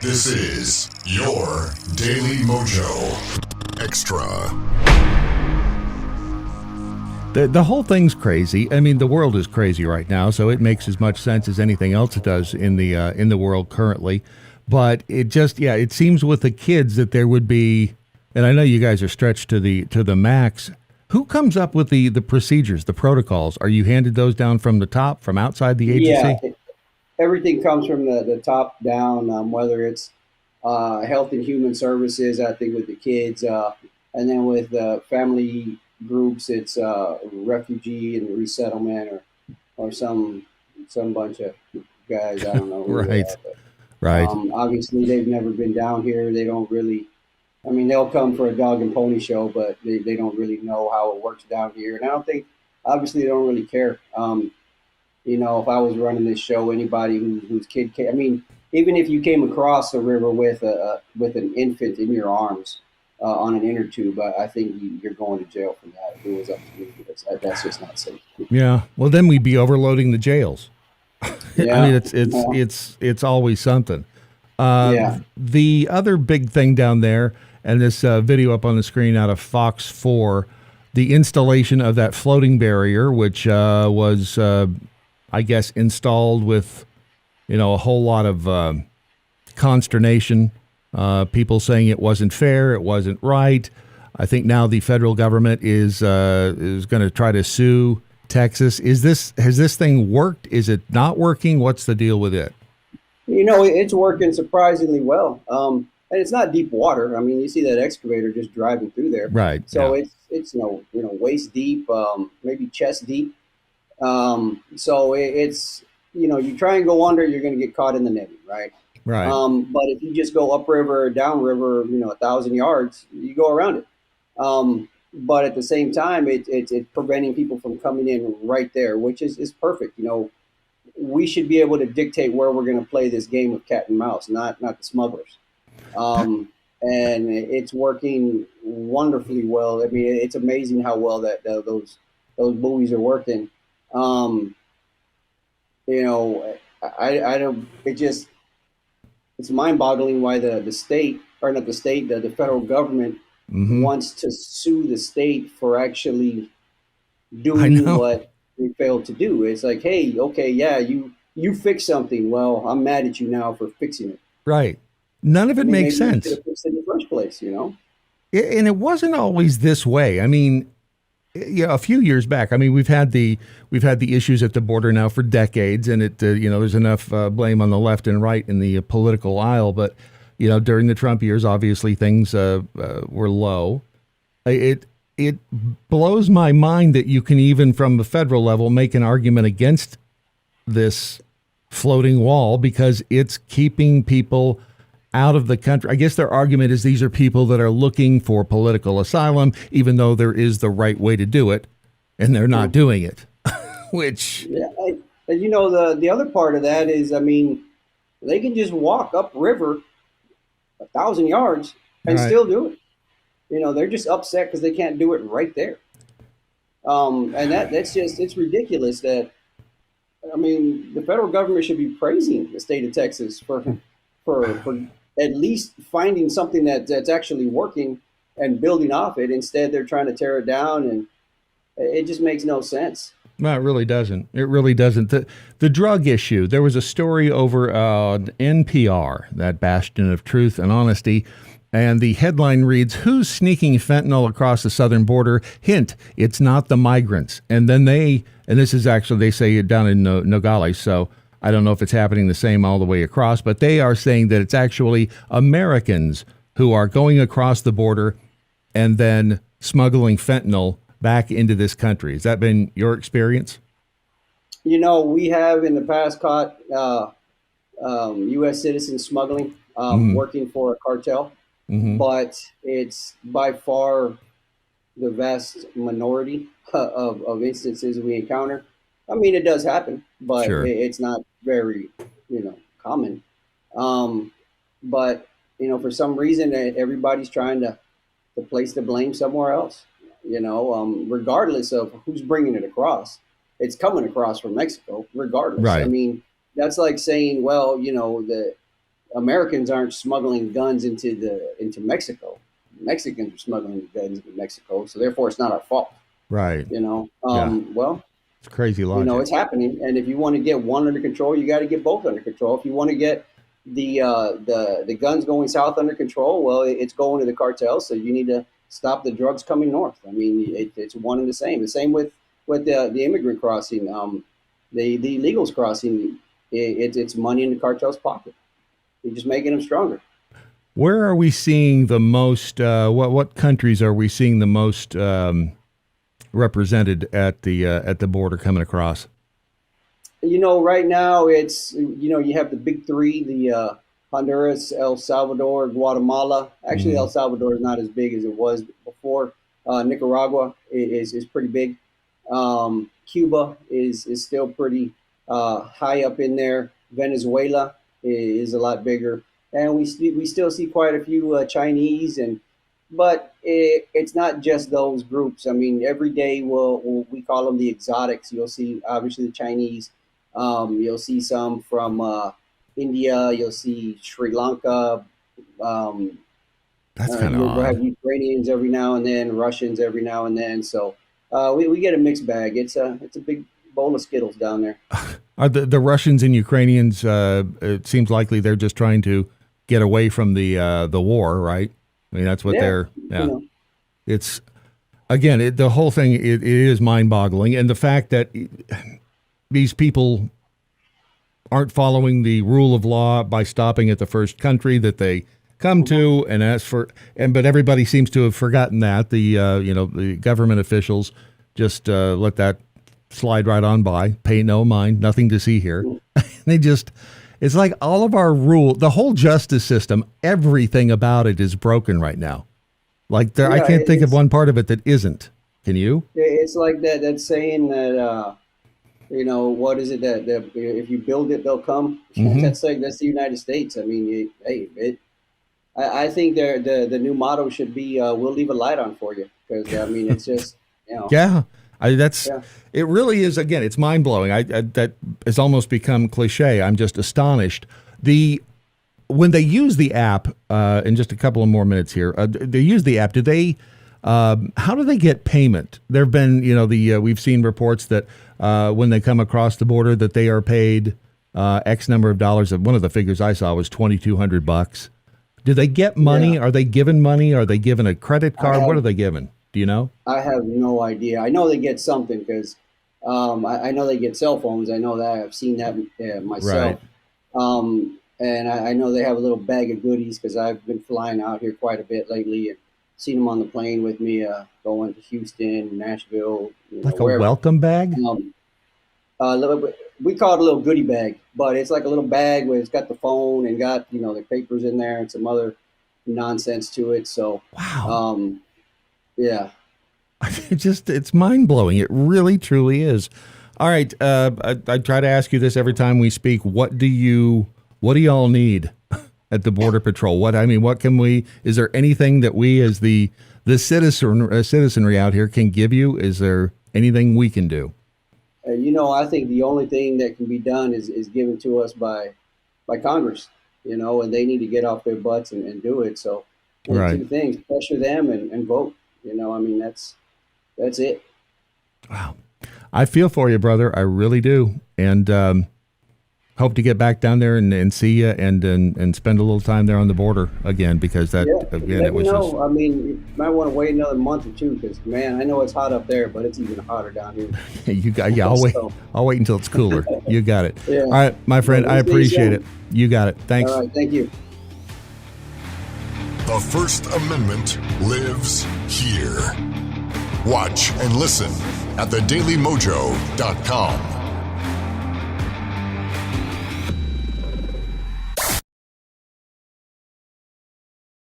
This is your Daily Mojo Extra. The whole thing's crazy. I mean, the world is crazy right now, so it makes as much sense as anything else it does in the world currently. But it just, it seems with the kids that there would be, and I know you guys are stretched to the max. Who comes up with the procedures, the protocols? Are you handed those down from the top, from outside the agency? Yeah, everything comes from the top down, whether it's Health and Human Services, I think, with the kids, and then with family groups, it's refugee and resettlement, or some bunch of guys. I don't know. Who they Right. are, but, Right. obviously, they've never been down here. They don't really. I mean, they'll come for a dog and pony show, but they don't really know how it works down here. And I don't think, obviously, they don't really care. If I was running this show, anybody whose kid came, I mean, even if you came across the river with an infant in your arms on an inner tube, I think you're going to jail for that. If it was up to me, because that's just not safe. Yeah. Well, then we'd be overloading the jails. Yeah. I mean, it's always something. Yeah. The other big thing down there, and this video up on the screen out of Fox 4, the installation of that floating barrier, which was, I guess, installed with, a whole lot of consternation. People saying it wasn't fair, it wasn't right. I think now the federal government is going to try to sue Texas. Has this thing worked? Is it not working? What's the deal with it? It's working surprisingly well. And it's not deep water. I mean, you see that excavator just driving through there. Right. So yeah. it's waist deep, maybe chest deep. So it's you try and go under, you're going to get caught in the netting, right? Right. But if you just go upriver or downriver, 1,000 yards, you go around it. But at the same time, it's preventing people from coming in right there, which is perfect. We should be able to dictate where we're going to play this game of cat and mouse, not the smugglers. And it's working wonderfully well. I mean, it's amazing how well that those buoys are working. I don't. It's mind-boggling why the state, or not the state, the federal government wants to sue the state for actually doing what they failed to do. It's like, hey, okay, yeah, you fix something. Well, I'm mad at you now for fixing it. Right. None of it makes sense. You should have fixed it in the first place, And it wasn't always this way. I mean, a few years back, I mean, we've had the issues at the border now for decades, and it there's enough blame on the left and right in the political aisle. But during the Trump years, obviously things were low. It blows my mind that you can even from the federal level make an argument against this floating wall because it's keeping people out of the country. I guess their argument is these are people that are looking for political asylum, even though there is the right way to do it, and they're not doing it. Which and the other part of that is, I mean, they can just walk upriver 1,000 yards and still do it. They're just upset because they can't do it right there. And it's ridiculous that, I mean, the federal government should be praising the state of Texas for at least finding something that's actually working and building off it. Instead, they're trying to tear it down, and it just makes no sense. No, it really doesn't. It really doesn't. The drug issue, there was a story over on NPR, that bastion of truth and honesty, and the headline reads, "Who's sneaking fentanyl across the southern border? Hint, it's not the migrants." And then this is actually, they say it down in Nogales, so I don't know if it's happening the same all the way across, but they are saying that it's actually Americans who are going across the border and then smuggling fentanyl back into this country. Has that been your experience? We have in the past caught U.S. citizens smuggling, working for a cartel, but it's by far the vast minority of instances we encounter. I mean, it does happen, but Sure. It's not very, common. But for some reason, everybody's trying to place the blame somewhere else. Regardless of who's bringing it across, it's coming across from Mexico. Regardless, Right. I mean, that's like saying, well, the Americans aren't smuggling guns into Mexico. Mexicans are smuggling guns into Mexico, so therefore it's not our fault. Right. Yeah. Well, it's crazy logic. It's happening, and if you want to get one under control, you got to get both under control. If you want to get the guns going south under control, well, it's going to the cartels, so you need to stop the drugs coming north. I mean, it's one and the same. The same with the immigrant crossing, the illegals crossing. It's money in the cartel's pocket. You're just making them stronger. Where are we seeing the most? What countries are we seeing the most represented at the border coming across? Right now it's you have the big three: the Honduras, El Salvador, Guatemala. Actually, El Salvador is not as big as it was before. Nicaragua is pretty big. Cuba is still pretty high up in there. Venezuela is a lot bigger, and we still see quite a few Chinese, but it's not just those groups. I mean, every day we call them the exotics. You'll see obviously the Chinese. You'll see some from India. You'll see Sri Lanka. That's kind of You'll odd. have Ukrainians every now and then, Russians every now and then. So we get a mixed bag. It's a big bowl of Skittles down there. Are the Russians and Ukrainians? It seems likely they're just trying to get away from the war, right? I mean, that's what they're. Yeah, it's again the whole thing. It is mind-boggling, and the fact that these people aren't following the rule of law by stopping at the first country that they come to and ask for, but everybody seems to have forgotten that the government officials just let that slide right on by, pay no mind, nothing to see here. It's like all of our the whole justice system, everything about it is broken right now. Like I can't think of one part of it that isn't. Can you? It's like that saying that. What is it that if you build it, they'll come? Mm-hmm. That's the United States. I mean, I think the new motto should be "We'll leave a light on for you," because I mean, it's just Yeah, it really is. Again, it's mind blowing. That has almost become cliche. I'm just astonished. When they use the app, in just a couple of more minutes here, they use the app. Do they? How do they get payment? There've been, we've seen reports that when they come across the border, that they are paid X number of dollars. One of the figures I saw was $2,200. Do they get money? Yeah. Are they given money? Are they given a credit card? What are they given? Do you know? I have no idea. I know they get something because I know they get cell phones. I know that. I've seen that myself. Right. And I know they have a little bag of goodies because I've been flying out here quite a bit lately and seen them on the plane with me going to Houston, Nashville. Like wherever. A welcome bag? We call it a little goodie bag, but it's like a little bag where it's got the phone and got the papers in there and some other nonsense to it. So wow, yeah, it's mind blowing. It really truly is. All right, I try to ask you this every time we speak. What do y'all need at the Border Patrol? What can we? Is there anything that we as the citizenry out here can give you? Is there anything we can do? I think the only thing that can be done is given to us by Congress, and they need to get off their butts and do it. So right. Two things: pressure them and vote. That's it. Wow. I feel for you, brother. I really do. And hope to get back down there and see you and spend a little time there on the border again, because it was just... I mean, you might want to wait another month or two because, man, I know it's hot up there, but it's even hotter down here. I'll wait until it's cooler. You got it. Yeah. All right, my friend, I appreciate it. You got it. Thanks. All right, thank you. The First Amendment lives here. Watch and listen at thedailymojo.com.